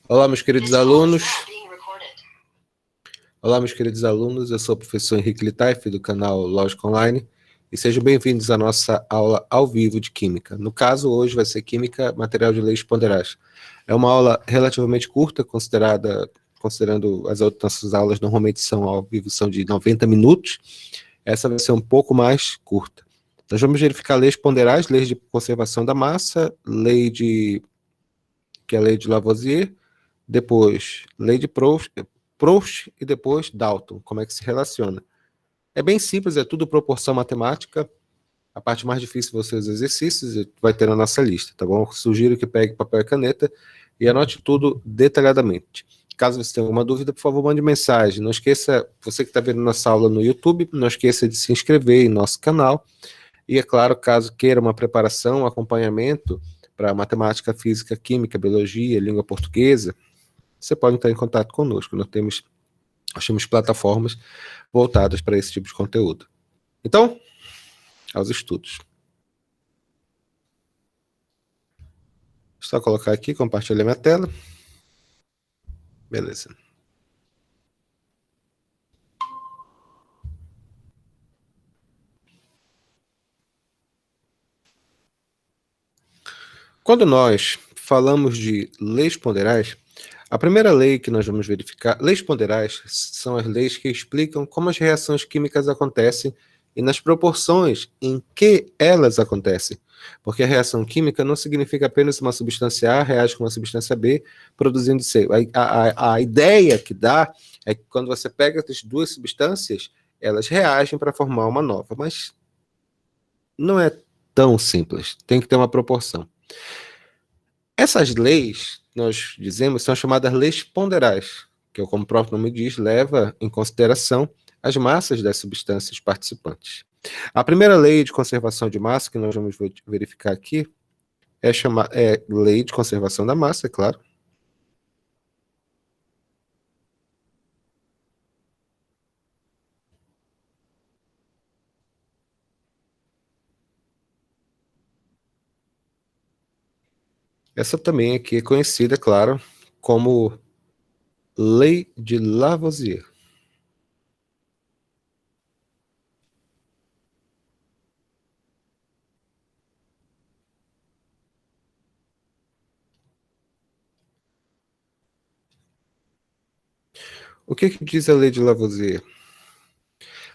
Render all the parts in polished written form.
Olá, meus queridos alunos. Olá, meus queridos alunos. Eu sou o professor Henrique Litaif, do canal Lógica Online, e sejam bem-vindos à nossa aula ao vivo de Química. No caso, hoje vai ser Química, Material de Leis Ponderais. É uma aula relativamente curta, considerando as outras aulas normalmente são ao vivo, são de 90 minutos. Essa vai ser um pouco mais curta. Nós vamos verificar leis ponderais, leis de conservação da massa, que é a lei de Lavoisier, depois lei de Proust e depois Dalton, como é que se relaciona. É bem simples, é tudo proporção matemática. A parte mais difícil vão ser os exercícios, vai ter na nossa lista, tá bom? Sugiro que pegue papel e caneta e anote tudo detalhadamente. Caso você tenha alguma dúvida, por favor, mande mensagem. Não esqueça, você que está vendo nossa aula no YouTube, não esqueça de se inscrever em nosso canal. E, é claro, caso queira uma preparação, um acompanhamento para matemática, física, química, biologia, língua portuguesa, você pode entrar em contato conosco. Nós temos plataformas voltadas para esse tipo de conteúdo. Então, aos estudos. Só colocar aqui, compartilhar minha tela. Beleza. Quando nós falamos de leis ponderais, a primeira lei que nós vamos verificar, leis ponderais são as leis que explicam como as reações químicas acontecem e nas proporções em que elas acontecem. Porque a reação química não significa apenas uma substância A reage com uma substância B, produzindo C. A ideia que dá é que quando você pega essas duas substâncias, elas reagem para formar uma nova, mas não é tão simples, tem que ter uma proporção. Essas leis, nós dizemos, são chamadas leis ponderais, que, como o próprio nome diz, leva em consideração as massas das substâncias participantes. A primeira lei de conservação de massa, que nós vamos verificar aqui, é lei de conservação da massa, é claro. Essa também aqui é conhecida, claro, como lei de Lavoisier. O que diz a lei de Lavoisier?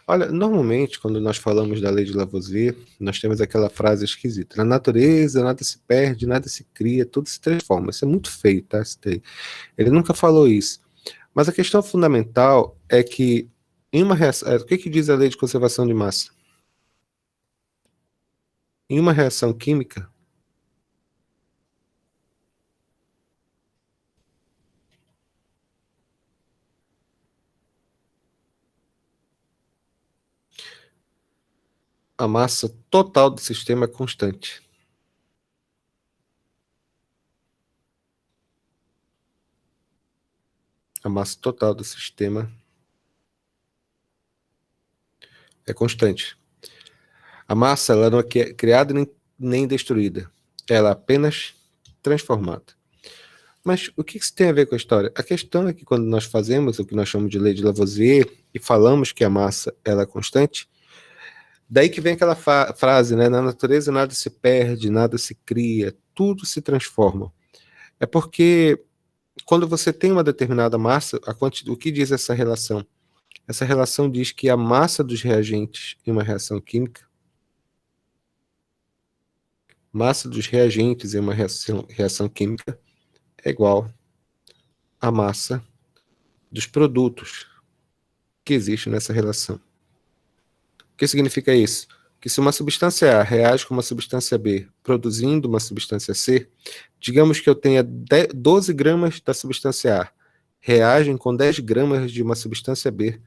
Olha, normalmente, quando nós falamos da lei de Lavoisier, nós temos aquela frase esquisita. Na natureza, nada se perde, nada se cria, tudo se transforma. Isso é muito feio, tá? Ele nunca falou isso. Mas a questão fundamental é que, em uma reação, o que diz a lei de conservação de massa? Em uma reação química, a massa total do sistema é constante. A massa total do sistema é constante. A massa ela não é criada nem destruída. Ela é apenas transformada. Mas o que isso tem a ver com a história? A questão é que quando nós fazemos o que nós chamamos de lei de Lavoisier e falamos que a massa ela é constante, daí que vem aquela frase, né? Na natureza nada se perde, nada se cria, tudo se transforma. É porque quando você tem uma determinada massa, o que diz essa relação? Essa relação diz que a massa dos reagentes em uma reação química, massa dos reagentes em uma reação química é igual à massa dos produtos que existem nessa relação. O que significa isso? Que se uma substância A reage com uma substância B, produzindo uma substância C, digamos que eu tenha 12 gramas da substância A, reagem com 10 gramas de uma substância B,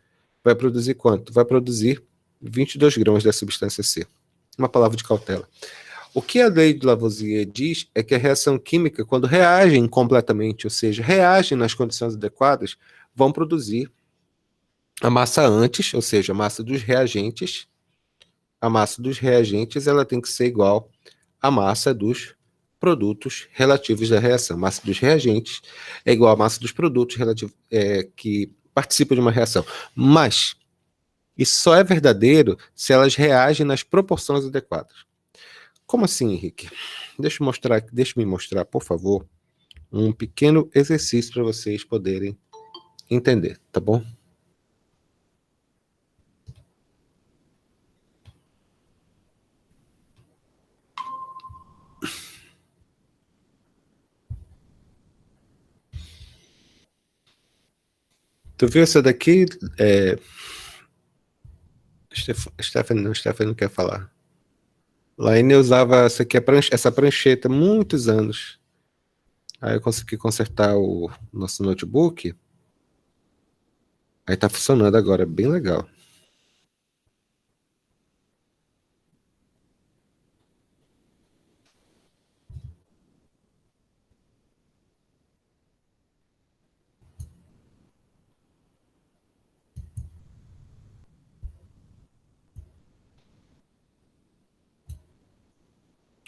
vai produzir quanto? Vai produzir 22 gramas da substância C. Uma palavra de cautela. O que a lei de Lavoisier diz é que a reação química, quando reagem completamente, ou seja, reagem nas condições adequadas, vão produzir a massa antes, ou seja, a massa dos reagentes. A massa dos reagentes ela tem que ser igual à massa dos produtos relativos da reação. Massa dos reagentes é igual à massa dos produtos que participam de uma reação. Mas isso só é verdadeiro se elas reagem nas proporções adequadas. Como assim, Henrique? Deixa me mostrar, por favor, um pequeno exercício para vocês poderem entender, tá bom? Tu viu essa daqui? Stephanie não quer falar. Laine usava essa prancheta há muitos anos. Aí eu consegui consertar o nosso notebook. Aí tá funcionando agora, bem legal.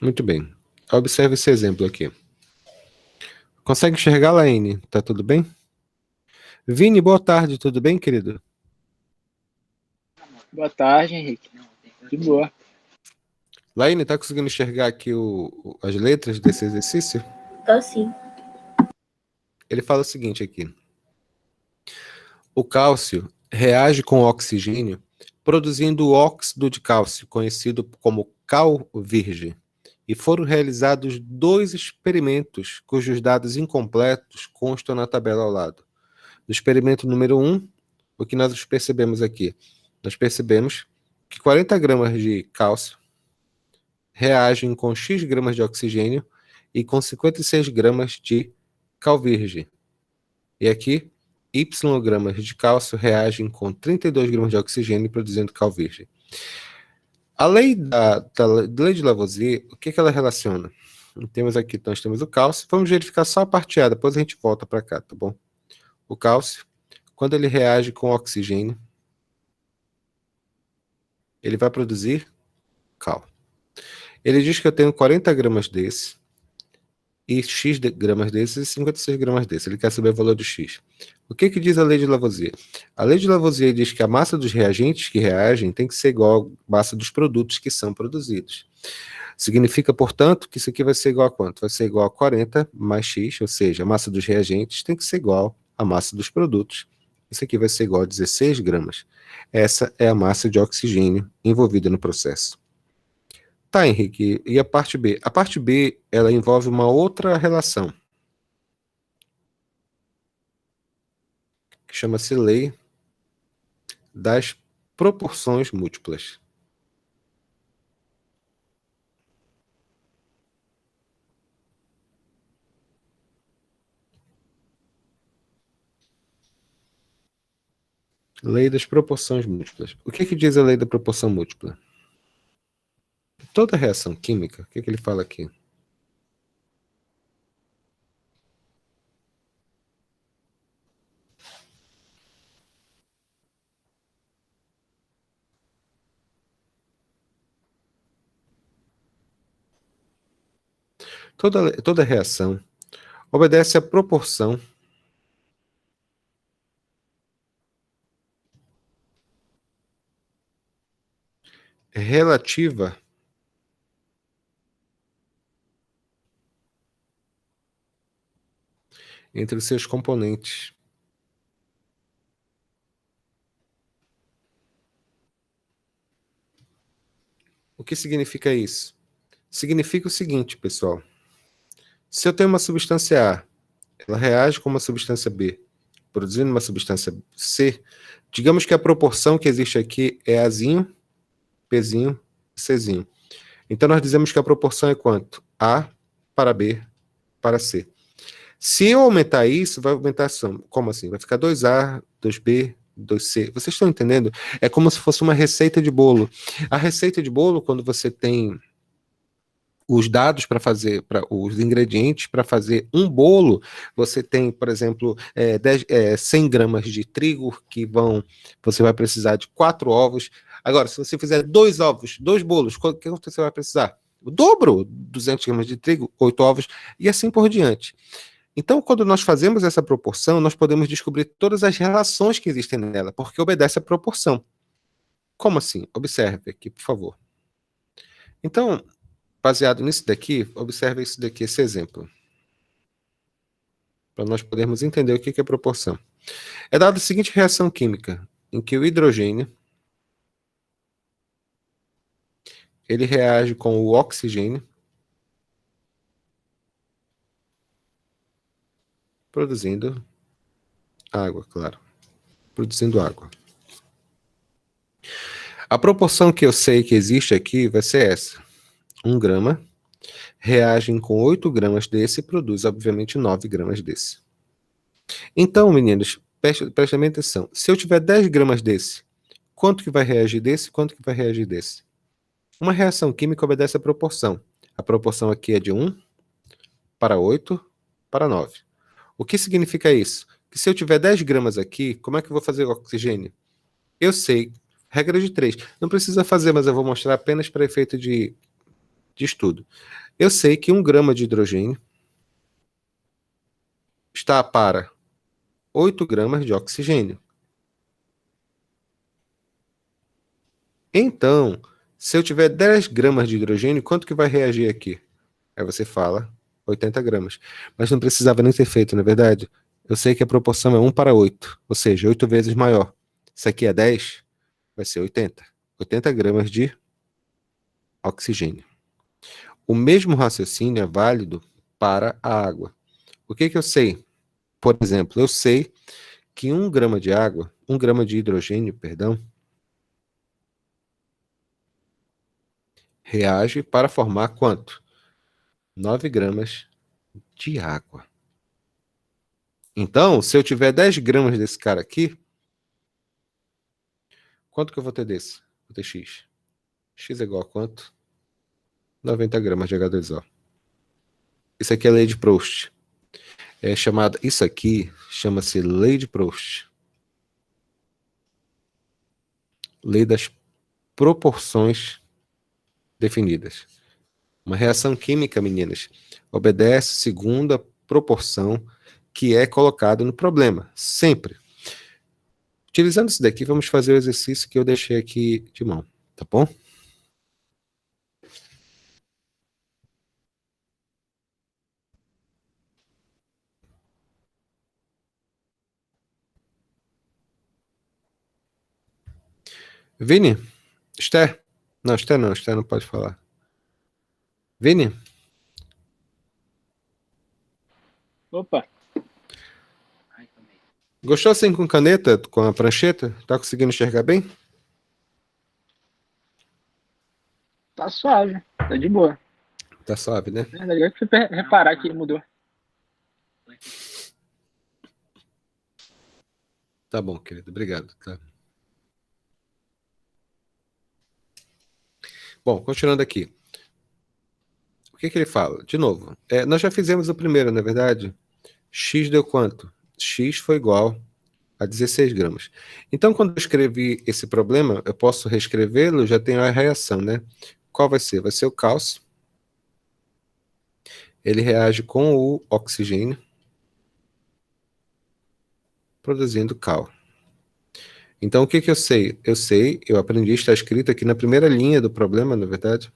Muito bem. Observe esse exemplo aqui. Consegue enxergar, Laine? Tá tudo bem? Vini, boa tarde, tudo bem, querido? Boa tarde, Henrique. De boa. Laine, tá conseguindo enxergar aqui as letras desse exercício? Tô sim. Ele fala o seguinte aqui. O cálcio reage com o oxigênio, produzindo o óxido de cálcio, conhecido como cal virgem. E foram realizados 2 experimentos, cujos dados incompletos constam na tabela ao lado. No experimento número 1, o que nós percebemos aqui? Nós percebemos que 40 gramas de cálcio reagem com X gramas de oxigênio e com 56 gramas de cal virgem. E aqui, Y gramas de cálcio reagem com 32 gramas de oxigênio, produzindo cal virgem. A lei lei de Lavoisier, o que ela relaciona? Nós temos o cálcio, vamos verificar só a parte A, depois a gente volta para cá, tá bom? O cálcio, quando ele reage com oxigênio, ele vai produzir cal. Ele diz que eu tenho 40 gramas desse, e X gramas desses e 56 gramas desses. Ele quer saber o valor do X. O que diz a lei de Lavoisier? A lei de Lavoisier diz que a massa dos reagentes que reagem tem que ser igual à massa dos produtos que são produzidos. Significa, portanto, que isso aqui vai ser igual a quanto? Vai ser igual a 40 mais X, ou seja, a massa dos reagentes tem que ser igual à massa dos produtos. Isso aqui vai ser igual a 16 gramas. Essa é a massa de oxigênio envolvida no processo. Tá, Henrique, e a parte B? A parte B, ela envolve uma outra relação, que chama-se lei das proporções múltiplas. Lei das proporções múltiplas. O que diz a lei da proporção múltipla? Toda reação química, o que ele fala aqui? Toda reação obedece à proporção relativa entre os seus componentes. O que significa isso? Significa o seguinte, pessoal. Se eu tenho uma substância A, ela reage com uma substância B, produzindo uma substância C, digamos que a proporção que existe aqui é Azinho, Pzinho e Czinho. Então, nós dizemos que a proporção é quanto? A para B para C. Se eu aumentar isso, vai aumentar a soma. Como assim? Vai ficar 2A, 2B, 2C. Vocês estão entendendo? É como se fosse uma receita de bolo. A receita de bolo, quando você tem os dados para fazer, os ingredientes para fazer um bolo, você tem, por exemplo, 100 gramas de trigo, você vai precisar de 4 ovos. Agora, se você fizer 2 ovos, 2 bolos, o que você vai precisar? o dobro, 200 gramas de trigo, 8 ovos, e assim por diante. Então, quando nós fazemos essa proporção, nós podemos descobrir todas as relações que existem nela, porque obedece à proporção. Como assim? Observe aqui, por favor. Então, baseado nisso daqui, observe isso daqui, esse exemplo, para nós podermos entender o que é proporção. É dada a seguinte reação química, em que o hidrogênio ele reage com o oxigênio, produzindo água, claro. Produzindo água. A proporção que eu sei que existe aqui vai ser essa. 1 grama reagem com 8 gramas desse e produz, obviamente, 9 gramas desse. Então, meninos, prestem atenção. Se eu tiver 10 gramas desse, quanto que vai reagir desse? Quanto que vai reagir desse? Uma reação química obedece à proporção. A proporção aqui é de 1 para 8 para 9. O que significa isso? Que se eu tiver 10 gramas aqui, como é que eu vou fazer o oxigênio? Eu sei, regra de 3. Não precisa fazer, mas eu vou mostrar apenas para efeito de estudo. Eu sei que 1 grama de hidrogênio está para 8 gramas de oxigênio. Então, se eu tiver 10 gramas de hidrogênio, quanto que vai reagir aqui? Aí você fala 80 gramas. Mas não precisava nem ter feito, não é verdade? Eu sei que a proporção é 1 para 8, ou seja, 8 vezes maior. Isso aqui é 10, vai ser 80. 80 gramas de oxigênio. O mesmo raciocínio é válido para a água. O que eu sei? Por exemplo, eu sei que 1 grama de água, 1 grama de hidrogênio, perdão, reage para formar quanto? 9 gramas de água. Então, se eu tiver 10 gramas desse cara aqui, quanto que eu vou ter desse? Vou ter X. X é igual a quanto? 90 gramas de H2O. Isso aqui é a lei de Proust. Isso aqui chama-se lei de Proust. Lei das proporções definidas. Uma reação química, meninas, obedece segundo a proporção que é colocada no problema, sempre. Utilizando isso daqui, vamos fazer o exercício que eu deixei aqui de mão, tá bom? Vini? Esther? Não, Esther não pode falar. Vini? Opa. Gostou assim com caneta, com a prancheta? Tá conseguindo enxergar bem? Tá suave. Tá de boa. Tá suave, né? É legal que você reparar que mudou. Tá bom, querido. Obrigado. Tá. Bom, continuando aqui. O que ele fala? De novo, nós já fizemos o primeiro, na verdade. X deu quanto? X foi igual a 16 gramas. Então, quando eu escrevi esse problema, eu posso reescrevê-lo, já tenho a reação, né? Qual vai ser? Vai ser o cálcio. Ele reage com o oxigênio, produzindo cal. Então, o que eu sei? Eu aprendi, está escrito aqui na primeira linha do problema, na verdade,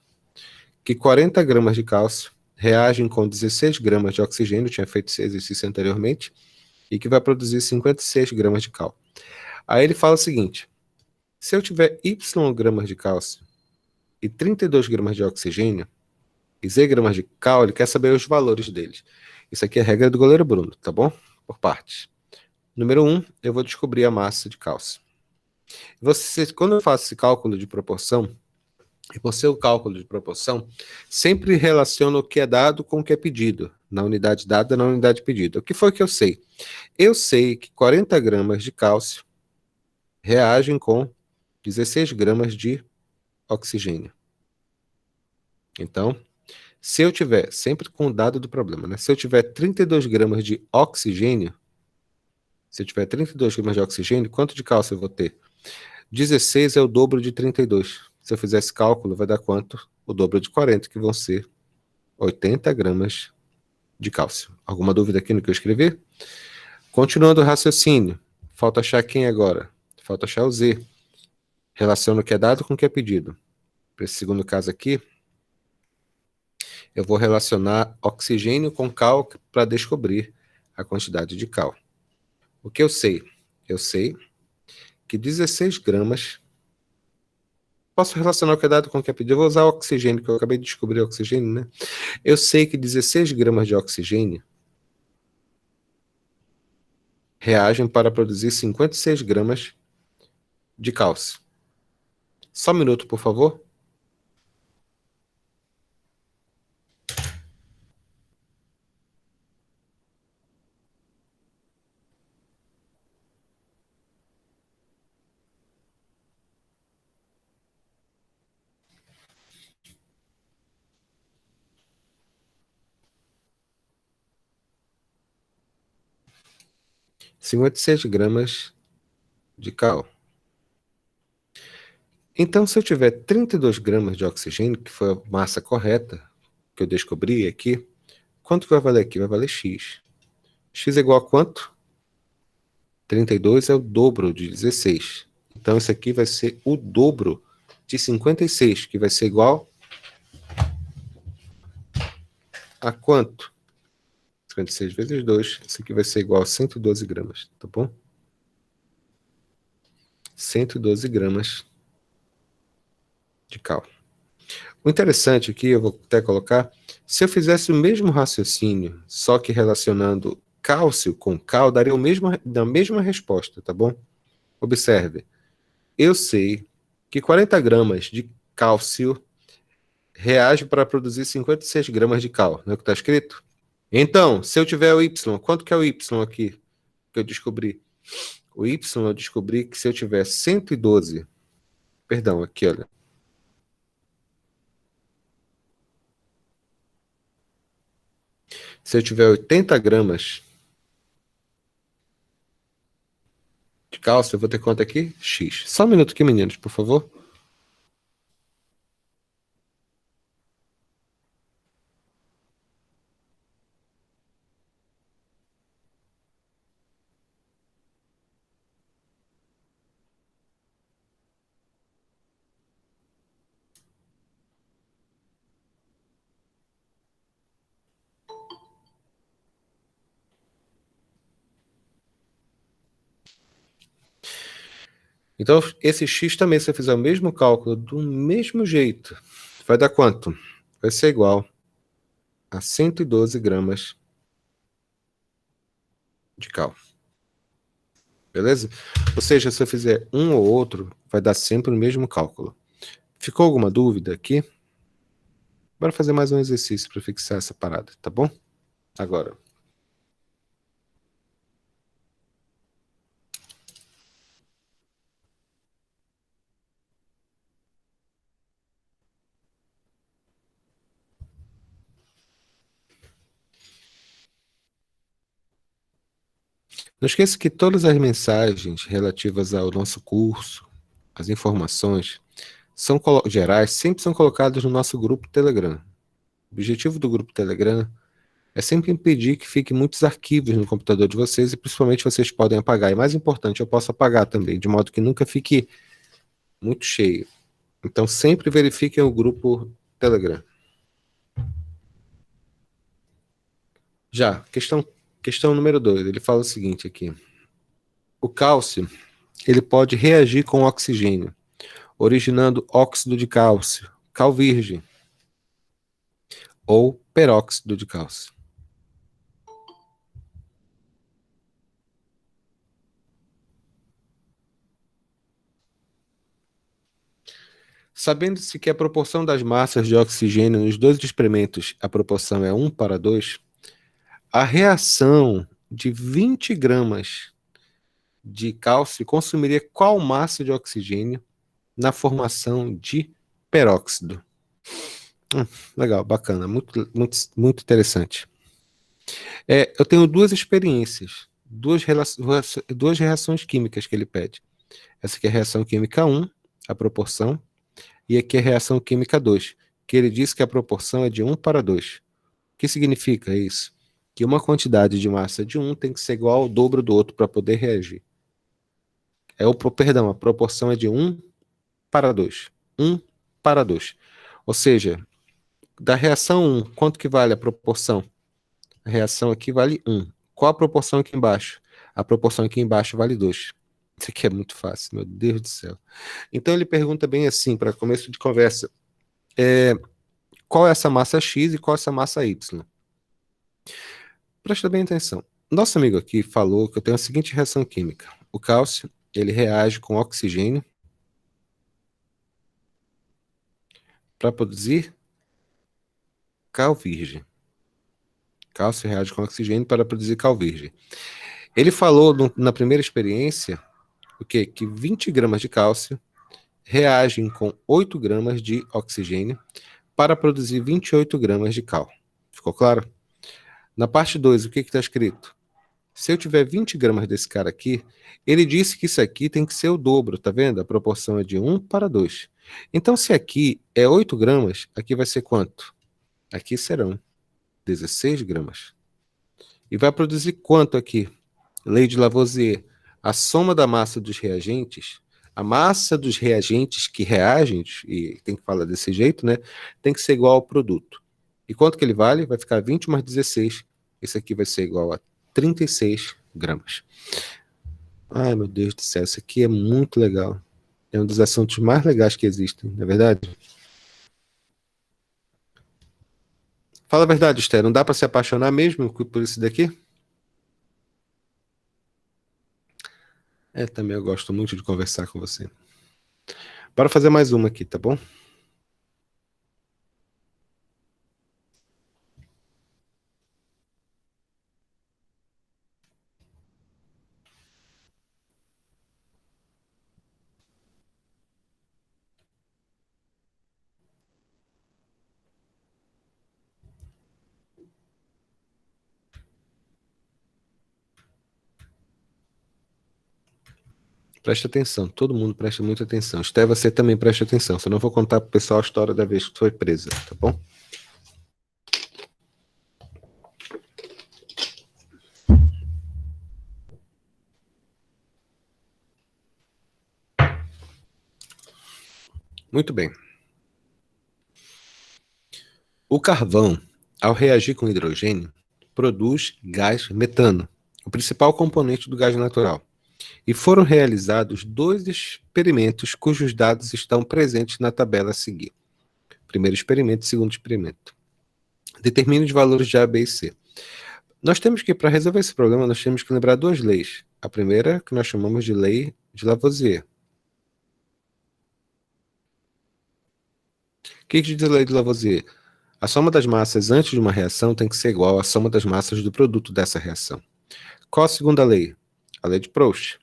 que 40 gramas de cálcio reagem com 16 gramas de oxigênio, tinha feito esse exercício anteriormente, e que vai produzir 56 gramas de cal. Aí ele fala o seguinte, se eu tiver Y gramas de cálcio e 32 gramas de oxigênio, e Z gramas de cal, ele quer saber os valores deles. Isso aqui é a regra do goleiro Bruno, tá bom? Por partes. Número 1, eu vou descobrir a massa de cálcio. Quando eu faço esse cálculo de proporção, e por ser o cálculo de proporção, sempre relaciono o que é dado com o que é pedido, na unidade dada, na unidade pedida. O que foi que eu sei? Eu sei que 40 gramas de cálcio reagem com 16 gramas de oxigênio. Então, se eu tiver, sempre com o dado do problema, né? Se eu tiver 32 gramas de oxigênio, quanto de cálcio eu vou ter? 16 é o dobro de 32. Se eu fizer esse cálculo, vai dar quanto? o dobro de 40, que vão ser 80 gramas de cálcio. Alguma dúvida aqui no que eu escrevi? Continuando o raciocínio, falta achar quem agora? Falta achar o Z. Relaciona o que é dado com o que é pedido. Para esse segundo caso aqui, eu vou relacionar oxigênio com cal para descobrir a quantidade de cal. O que eu sei? Eu sei que 16 gramas... Posso relacionar o que é dado com o que é pedido. Eu vou usar o oxigênio, que eu acabei de descobrir o oxigênio, né? Eu sei que 16 gramas de oxigênio reagem para produzir 56 gramas de cálcio. Só um minuto, por favor. (56 gramas de cal). Então, se eu tiver 32 gramas de oxigênio, que foi a massa correta que eu descobri aqui, quanto vai valer aqui? Vai valer X. X é igual a quanto? 32 é o dobro de 16. Então, isso aqui vai ser o dobro de 56, que vai ser igual a quanto? 56 vezes 2, isso aqui vai ser igual a 112 gramas, tá bom? 112 gramas de cal. O interessante aqui, eu vou até colocar, se eu fizesse o mesmo raciocínio, só que relacionando cálcio com cal, daria a mesma resposta, tá bom? Observe, eu sei que 40 gramas de cálcio reage para produzir 56 gramas de cal, não é o que está escrito? Então, se eu tiver o Y, quanto que é o Y aqui que eu descobri? O Y eu descobri que se eu tiver 112, perdão, aqui olha, se eu tiver 80 gramas de cálcio, eu vou ter quanto aqui? X. Só um minuto aqui, meninos, por favor. Então, esse X também, se eu fizer o mesmo cálculo do mesmo jeito, vai dar quanto? Vai ser igual a 112 gramas de cal. Beleza? Ou seja, se eu fizer um ou outro, vai dar sempre o mesmo cálculo. Ficou alguma dúvida aqui? Bora fazer mais um exercício para fixar essa parada, tá bom? Agora. Não esqueça que todas as mensagens relativas ao nosso curso, as informações, são gerais, sempre são colocadas no nosso grupo Telegram. O objetivo do grupo Telegram é sempre impedir que fiquem muitos arquivos no computador de vocês e principalmente vocês podem apagar. E mais importante, eu posso apagar também, de modo que nunca fique muito cheio. Então sempre verifiquem o grupo Telegram. Já, questão número 2, ele fala o seguinte aqui. O cálcio, ele pode reagir com o oxigênio, originando óxido de cálcio, cal virgem, ou peróxido de cálcio. Sabendo-se que a proporção das massas de oxigênio nos dois experimentos, a proporção é 1:2, a reação de 20 gramas de cálcio consumiria qual massa de oxigênio na formação de peróxido? Legal, bacana, muito interessante. Eu tenho duas experiências, duas reações químicas que ele pede. Essa aqui é a reação química 1, a proporção, e aqui é a reação química 2, que ele disse que a proporção é de 1:2. O que significa isso? Que uma quantidade de massa de um tem que ser igual ao dobro do outro para poder reagir. Perdão, a proporção é de 1:2. 1:2. Ou seja, da reação 1, quanto que vale a proporção? A reação aqui vale 1. Qual a proporção aqui embaixo? A proporção aqui embaixo vale 2. Isso aqui é muito fácil, meu Deus do céu. Então ele pergunta bem assim, para começo de conversa, qual é essa massa X e qual é essa massa Y? Presta bem atenção. Nosso amigo aqui falou que eu tenho a seguinte reação química. O cálcio, ele reage com oxigênio para produzir cal virgem. Cálcio reage com oxigênio para produzir cal virgem. Ele falou na primeira experiência o quê? Que 20 gramas de cálcio reagem com 8 gramas de oxigênio para produzir 28 gramas de cal. Ficou claro? Na parte 2, o que está escrito? Se eu tiver 20 gramas desse cara aqui, ele disse que isso aqui tem que ser o dobro, tá vendo? A proporção é de 1:2. Então, se aqui é 8 gramas, aqui vai ser quanto? Aqui serão 16 gramas. E vai produzir quanto aqui? Lei de Lavoisier. A soma da massa dos reagentes, a massa dos reagentes que reagem, e tem que falar desse jeito, né? Tem que ser igual ao produto. E quanto que ele vale? Vai ficar 20 mais 16. Esse aqui vai ser igual a 36 gramas. Ai, meu Deus do céu, isso aqui é muito legal. É um dos assuntos mais legais que existem, não é verdade? Fala a verdade, Esther, não dá para se apaixonar mesmo por isso daqui? Também eu gosto muito de conversar com você. Bora fazer mais uma aqui, tá bom? Presta atenção, todo mundo presta muita atenção. Esther, você também presta atenção, senão eu vou contar pro pessoal a história da vez que foi presa, tá bom? Muito bem. O carvão, ao reagir com hidrogênio, produz gás metano, o principal componente do gás natural. E foram realizados 2 experimentos cujos dados estão presentes na tabela a seguir. Primeiro experimento e segundo experimento. Determine os valores de A, B e C. Nós temos que, para resolver esse problema, nós temos que lembrar 2 leis. A primeira, que nós chamamos de lei de Lavoisier. O que diz a lei de Lavoisier? A soma das massas antes de uma reação tem que ser igual à soma das massas do produto dessa reação. Qual a segunda lei? A lei de Proust.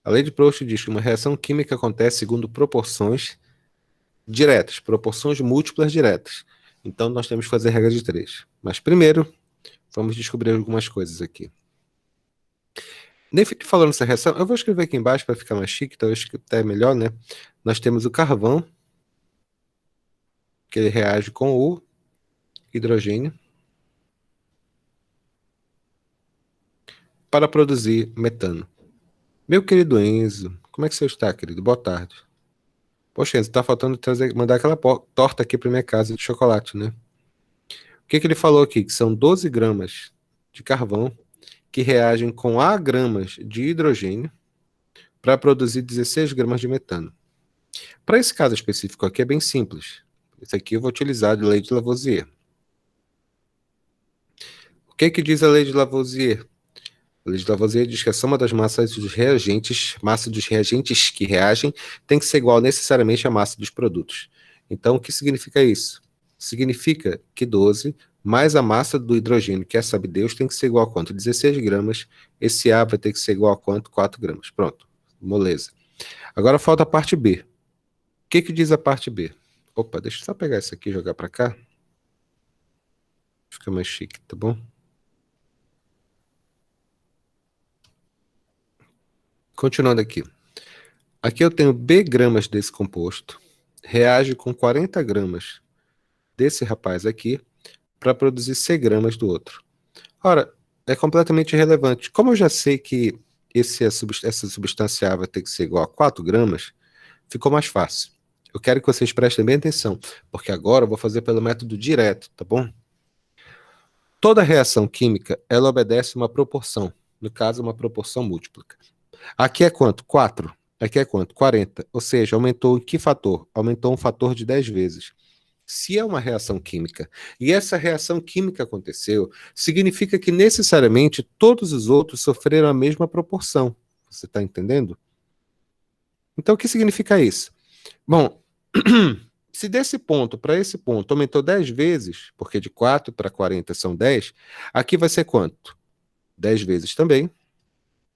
A lei de Proust diz que uma reação química acontece segundo proporções diretas, proporções múltiplas diretas. Então, nós temos que fazer a regra de 3. Mas, primeiro, vamos descobrir algumas coisas aqui. Falando nessa reação, eu vou escrever aqui embaixo para ficar mais chique, talvez até melhor, né? Nós temos o carvão, que ele reage com o hidrogênio para produzir metano. Meu querido Enzo, como é que você está, querido? Boa tarde. Poxa, Enzo, tá faltando mandar aquela torta aqui para minha casa de chocolate, né? O que ele falou aqui? Que são 12 gramas de carvão que reagem com A gramas de hidrogênio para produzir 16 gramas de metano. Para esse caso específico aqui é bem simples. Esse aqui eu vou utilizar a lei de Lavoisier. O que diz a lei de Lavoisier? A lei de Lavoisier diz que a soma das massas dos reagentes, massa dos reagentes que reagem, tem que ser igual necessariamente à massa dos produtos. Então, o que significa isso? Significa que 12 mais a massa do hidrogênio, que é sabe Deus, tem que ser igual a quanto? 16 gramas. Esse A vai ter que ser igual a quanto? 4 gramas. Pronto. Moleza. Agora falta a parte B. O que diz a parte B? Opa, deixa eu só pegar isso aqui e jogar para cá. Fica mais chique, tá bom? Continuando aqui. Aqui eu tenho B gramas desse composto. reage com 40 gramas desse rapaz aqui para produzir 100 gramas do outro. Ora, é completamente irrelevante. Como eu já sei que essa substância A vai ter que ser igual a 4 gramas, ficou mais fácil. Eu quero que vocês prestem bem atenção, porque agora eu vou fazer pelo método direto, tá bom? Toda reação química, ela obedece uma proporção. No caso, uma proporção múltipla. Aqui é quanto? 4. Aqui é quanto? 40. Ou seja, aumentou em que fator? Aumentou um fator de 10 vezes. Se é uma reação química e essa reação química aconteceu, significa que necessariamente todos os outros sofreram a mesma proporção. Você está entendendo? Então, o que significa isso? Bom, se desse ponto para esse ponto aumentou 10 vezes, porque de 4 para 40 são 10, aqui vai ser quanto? 10 vezes também.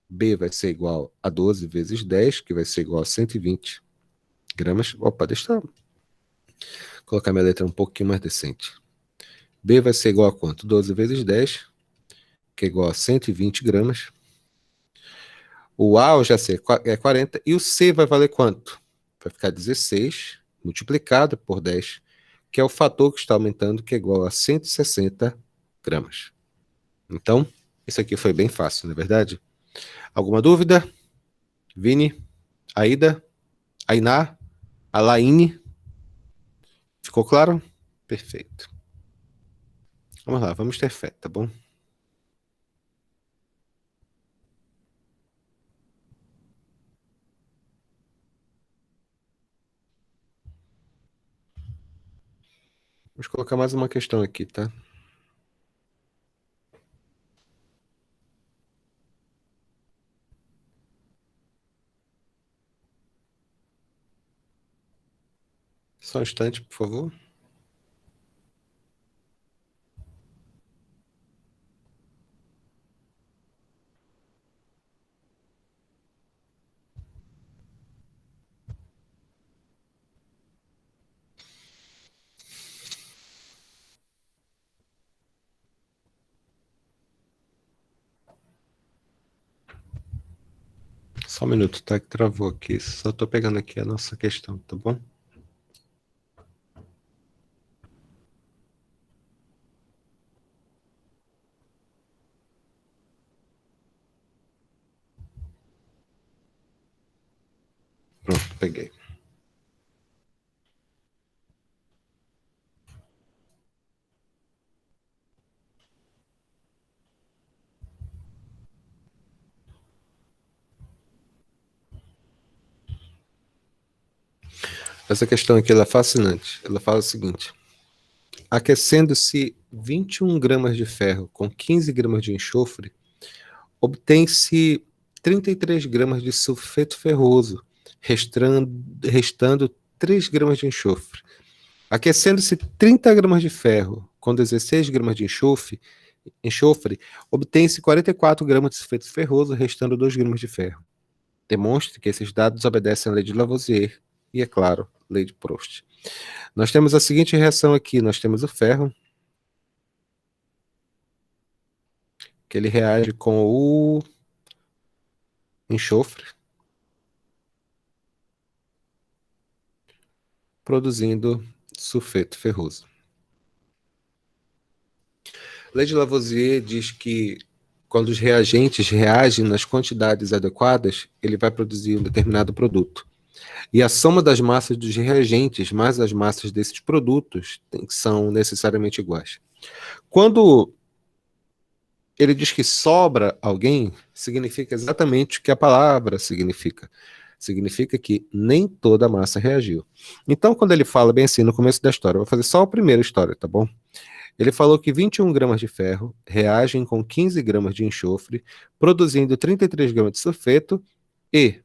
B vai ser igual a 12 vezes 10, que vai ser igual a 120 gramas. Opa, deixa eu colocar minha letra um pouquinho mais decente. B vai ser igual a quanto? 12 vezes 10, que é igual a 120 gramas. O A eu já sei, é 40. E o C vai valer quanto? Vai ficar 16 multiplicado por 10, que é o fator que está aumentando, que é igual a 160 gramas. Então, isso aqui foi bem fácil, não é verdade? Alguma dúvida? Vini? Aida? Ainá? Alaine? Ficou claro? Perfeito. Vamos lá, vamos ter fé, tá bom? Vamos colocar mais uma questão aqui, tá? Só um instante, por favor. Só um minuto, tá? Que travou aqui. Só tô pegando aqui a nossa questão, tá bom? Pronto, peguei. Essa questão aqui ela é fascinante. Ela fala o seguinte: aquecendo-se 21 gramas de ferro com 15 gramas de enxofre, obtém-se 33 gramas de sulfeto ferroso, restando 3 gramas de enxofre. Aquecendo-se 30 gramas de ferro com 16 gramas de enxofre, obtém-se 44 gramas de sulfeto ferroso, restando 2 gramas de ferro. Demonstre que esses dados obedecem à lei de Lavoisier e, é claro, lei de Proust. Nós temos a seguinte reação aqui: nós temos o ferro, que ele reage com o enxofre, produzindo sulfeto ferroso. A lei de Lavoisier diz que quando os reagentes reagem nas quantidades adequadas, ele vai produzir um determinado produto. E a soma das massas dos reagentes mais as massas desses produtos são necessariamente iguais. Quando ele diz que sobra alguém, significa exatamente o que a palavra significa. Significa que nem toda a massa reagiu. Então, quando ele fala bem assim no começo da história, eu vou fazer só a primeira história, tá bom? Ele falou que 21 gramas de ferro reagem com 15 gramas de enxofre, produzindo 33 gramas de sulfeto e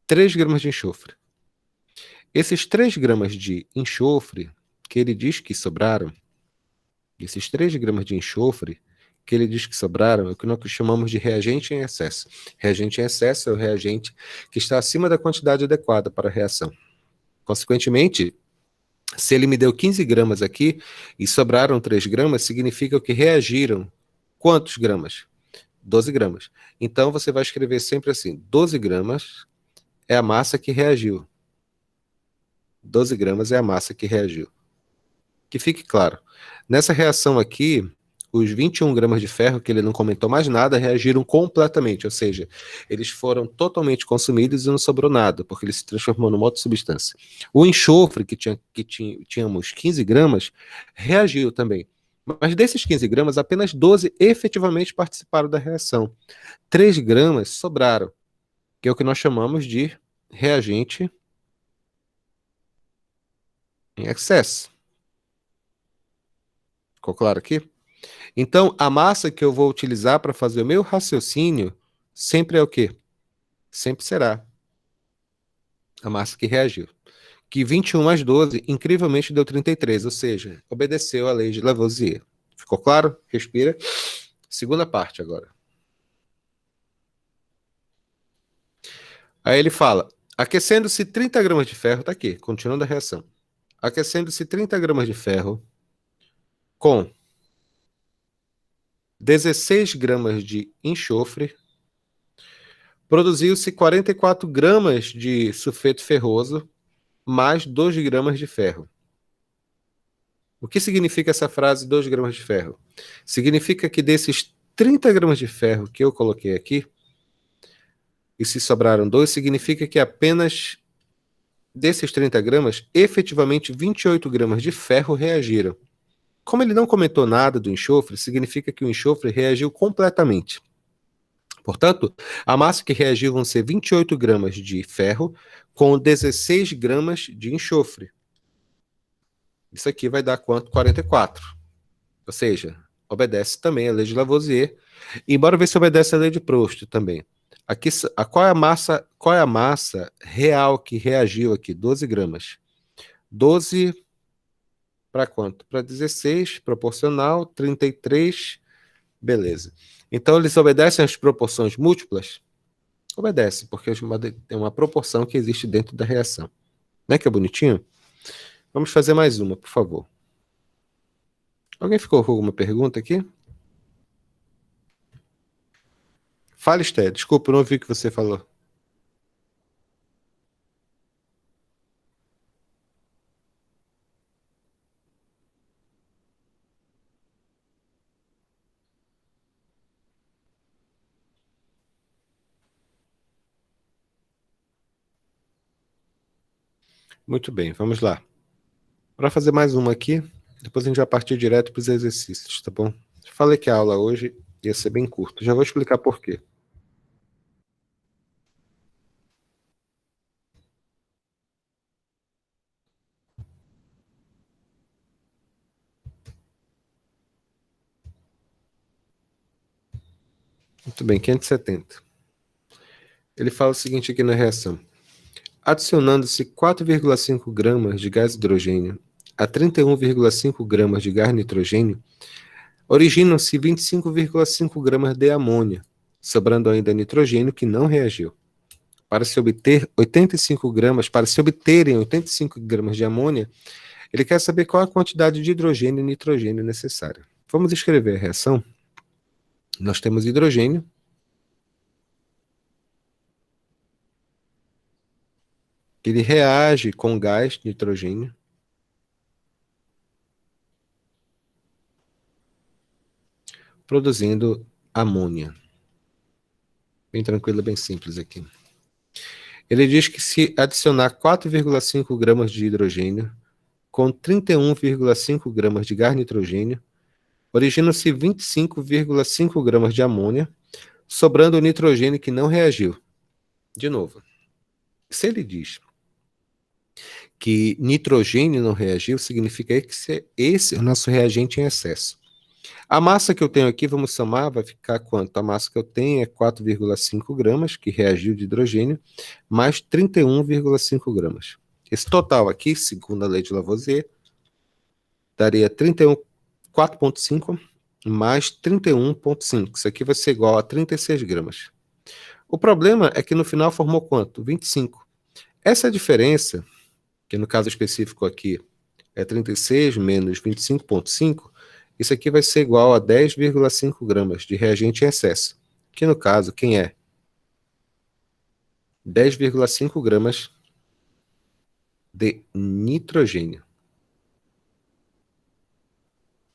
3 gramas de enxofre. Esses 3 gramas de enxofre que ele diz que sobraram, esses 3 gramas de enxofre que ele diz que sobraram, é o que nós chamamos de reagente em excesso. Reagente em excesso é o reagente que está acima da quantidade adequada para a reação. Consequentemente, se ele me deu 15 gramas aqui e sobraram 3 gramas, significa que reagiram quantos gramas? 12 gramas. Então, você vai escrever sempre assim: 12 gramas é a massa que reagiu. 12 gramas é a massa que reagiu. Que fique claro, nessa reação aqui, os 21 gramas de ferro, que ele não comentou mais nada, reagiram completamente, ou seja, eles foram totalmente consumidos e não sobrou nada, porque ele se transformou numa outra substância. O enxofre, tínhamos 15 gramas, reagiu também. Mas desses 15 gramas, apenas 12 efetivamente participaram da reação. 3 gramas sobraram, que é o que nós chamamos de reagente em excesso. Ficou claro aqui? Então, a massa que eu vou utilizar para fazer o meu raciocínio sempre é o quê? Sempre será a massa que reagiu. Que 21 mais 12, incrivelmente, deu 33, ou seja, obedeceu à lei de Lavoisier. Ficou claro? Respira. Segunda parte agora. Aí ele fala, aquecendo-se 30 gramas de ferro, tá aqui, continuando a reação. Aquecendo-se 30 gramas de ferro com 16 gramas de enxofre, produziu-se 44 gramas de sulfeto ferroso, mais 2 gramas de ferro. O que significa essa frase 2 gramas de ferro? Significa que desses 30 gramas de ferro que eu coloquei aqui, e se sobraram 2, significa que apenas desses 30 gramas, efetivamente 28 gramas de ferro reagiram. Como ele não comentou nada do enxofre, significa que o enxofre reagiu completamente. Portanto, a massa que reagiu vão ser 28 gramas de ferro com 16 gramas de enxofre. Isso aqui vai dar quanto? 44. Ou seja, obedece também a lei de Lavoisier. E bora ver se obedece a lei de Proust também. Aqui, qual é a massa real que reagiu aqui? 12 gramas. 12 para quanto? Para 16, proporcional, 33, beleza. Então, eles obedecem às proporções múltiplas? Obedece, porque é uma proporção que existe dentro da reação. Não é que é bonitinho? Vamos fazer mais uma, por favor. Alguém ficou com alguma pergunta aqui? Fale, Esté. Desculpa, eu não ouvi o que você falou. Muito bem, vamos lá. Para fazer mais uma aqui, depois a gente vai partir direto para os exercícios, tá bom? Falei que a aula hoje ia ser bem curta. Já vou explicar por quê. Muito bem, 570. Ele fala o seguinte aqui na reação. Adicionando-se 4,5 gramas de gás hidrogênio a 31,5 gramas de gás nitrogênio, originam-se 25,5 gramas de amônia, sobrando ainda nitrogênio que não reagiu. Para se obterem 85 gramas de amônia, ele quer saber qual a quantidade de hidrogênio e nitrogênio necessária. Vamos escrever a reação. Nós temos hidrogênio, que ele reage com gás nitrogênio, produzindo amônia. Bem tranquilo, bem simples aqui. Ele diz que se adicionar 4,5 gramas de hidrogênio com 31,5 gramas de gás nitrogênio, originam-se 25,5 gramas de amônia, sobrando o nitrogênio que não reagiu. De novo, se ele diz que nitrogênio não reagiu, significa que esse é o nosso reagente em excesso. A massa que eu tenho aqui, vamos somar, vai ficar quanto? A massa que eu tenho é 4,5 gramas, que reagiu de hidrogênio, mais 31,5 gramas. Esse total aqui, segundo a lei de Lavoisier, daria 4,5 mais 31,5. Isso aqui vai ser igual a 36 gramas. O problema é que no final formou quanto? 25. Essa diferença, que no caso específico aqui é 36 menos 25,5, isso aqui vai ser igual a 10,5 gramas de reagente em excesso, que no caso, quem é? 10,5 gramas de nitrogênio.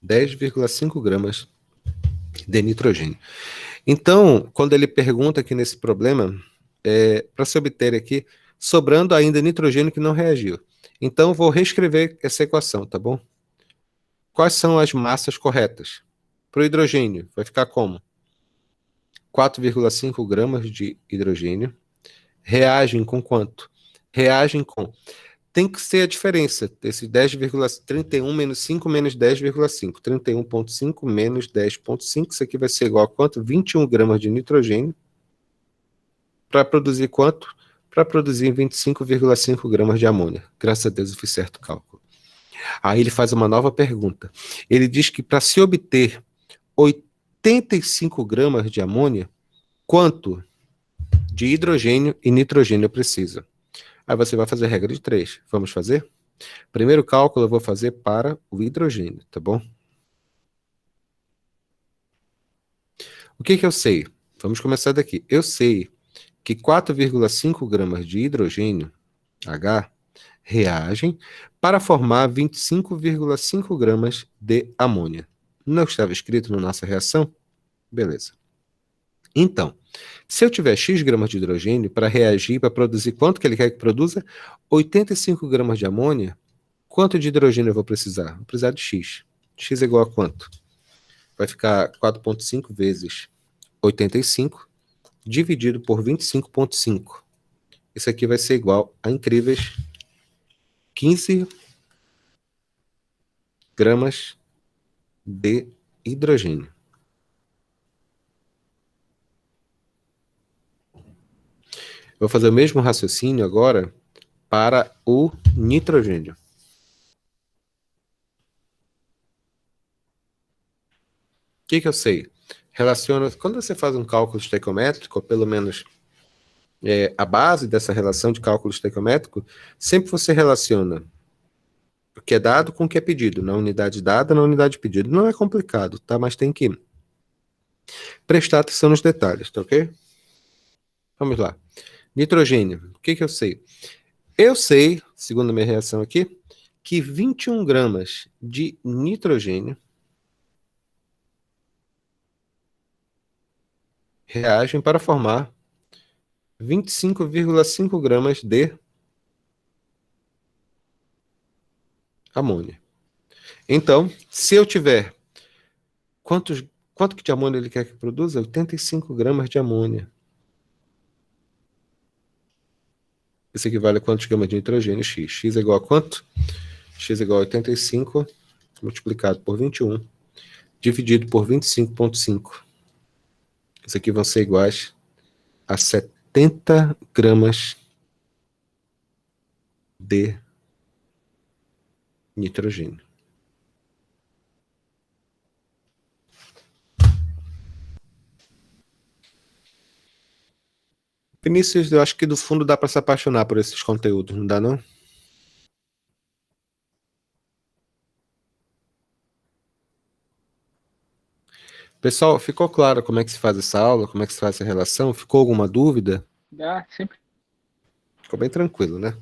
10,5 gramas de nitrogênio. Então, quando ele pergunta aqui nesse problema, para se obter aqui, sobrando ainda nitrogênio que não reagiu. Então, vou reescrever essa equação, tá bom? Quais são as massas corretas? Para o hidrogênio, vai ficar como? 4,5 gramas de hidrogênio. Reagem com quanto? Reagem com... Tem que ser a diferença desse 10,31 menos 5 menos 10,5. 31,5 menos 10,5. Isso aqui vai ser igual a quanto? 21 gramas de nitrogênio. Para produzir quanto? Para produzir 25,5 gramas de amônia. Graças a Deus eu fiz certo o cálculo. Aí ele faz uma nova pergunta. Ele diz que para se obter 85 gramas de amônia, quanto de hidrogênio e nitrogênio precisa? Aí você vai fazer a regra de 3. Vamos fazer? Primeiro cálculo eu vou fazer para o hidrogênio, tá bom? O que eu sei? Vamos começar daqui. Eu sei que 4,5 gramas de hidrogênio, H, reagem para formar 25,5 gramas de amônia. Não estava escrito na nossa reação? Beleza. Então, se eu tiver X gramas de hidrogênio para reagir, para produzir quanto que ele quer que produza? 85 gramas de amônia. Quanto de hidrogênio eu vou precisar? Vou precisar de X. X é igual a quanto? Vai ficar 4,5 vezes 85 dividido por 25,5. Isso aqui vai ser igual a incríveis 15 gramas de hidrogênio. Vou fazer o mesmo raciocínio agora para o nitrogênio. O que eu sei? Relaciona, quando você faz um cálculo estequiométrico, ou pelo menos a base dessa relação de cálculo estequiométrico, sempre você relaciona o que é dado com o que é pedido, na unidade dada, na unidade pedida. Não é complicado, tá? Mas tem que prestar atenção nos detalhes, tá ok? Vamos lá. Nitrogênio, o que eu sei? Eu sei, segundo a minha reação aqui, que 21 gramas de nitrogênio reagem para formar 25,5 gramas de amônia. Então, se eu tiver... Quanto que de amônia ele quer que produza? 85 gramas de amônia. Isso equivale a quantos gramas de nitrogênio? X. X é igual a quanto? X é igual a 85 multiplicado por 21 dividido por 25,5. Isso aqui vão ser iguais a 70 gramas de nitrogênio. Vinícius, eu acho que do fundo dá para se apaixonar por esses conteúdos, não dá não? Pessoal, ficou claro como é que se faz essa aula, como é que se faz essa relação? Ficou alguma dúvida? Dá, sempre. Ficou bem tranquilo, né?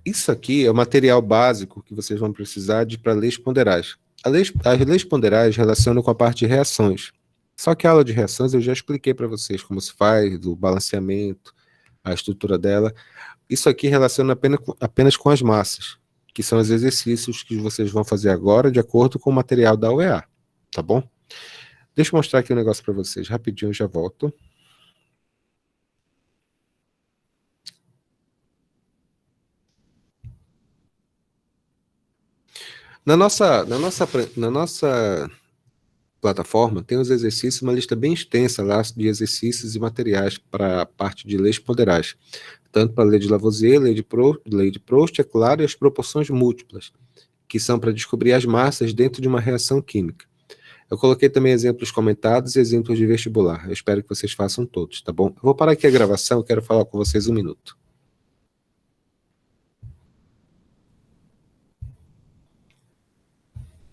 Isso aqui é o material básico que vocês vão precisar para leis ponderais. As leis ponderais relacionam com a parte de reações. Só que a aula de reações eu já expliquei para vocês como se faz, o balanceamento, a estrutura dela. Isso aqui relaciona apenas com as massas, que são os exercícios que vocês vão fazer agora de acordo com o material da UEA, tá bom? Deixa eu mostrar aqui um negócio para vocês, rapidinho eu já volto. Na nossa plataforma tem os exercícios, uma lista bem extensa lá de exercícios e materiais para a parte de leis ponderais, tanto para a lei de Lavoisier, lei de Proust, é claro, e as proporções múltiplas, que são para descobrir as massas dentro de uma reação química. Eu coloquei também exemplos comentados e exemplos de vestibular. Eu espero que vocês façam todos, tá bom? Eu vou parar aqui a gravação, eu quero falar com vocês um minuto.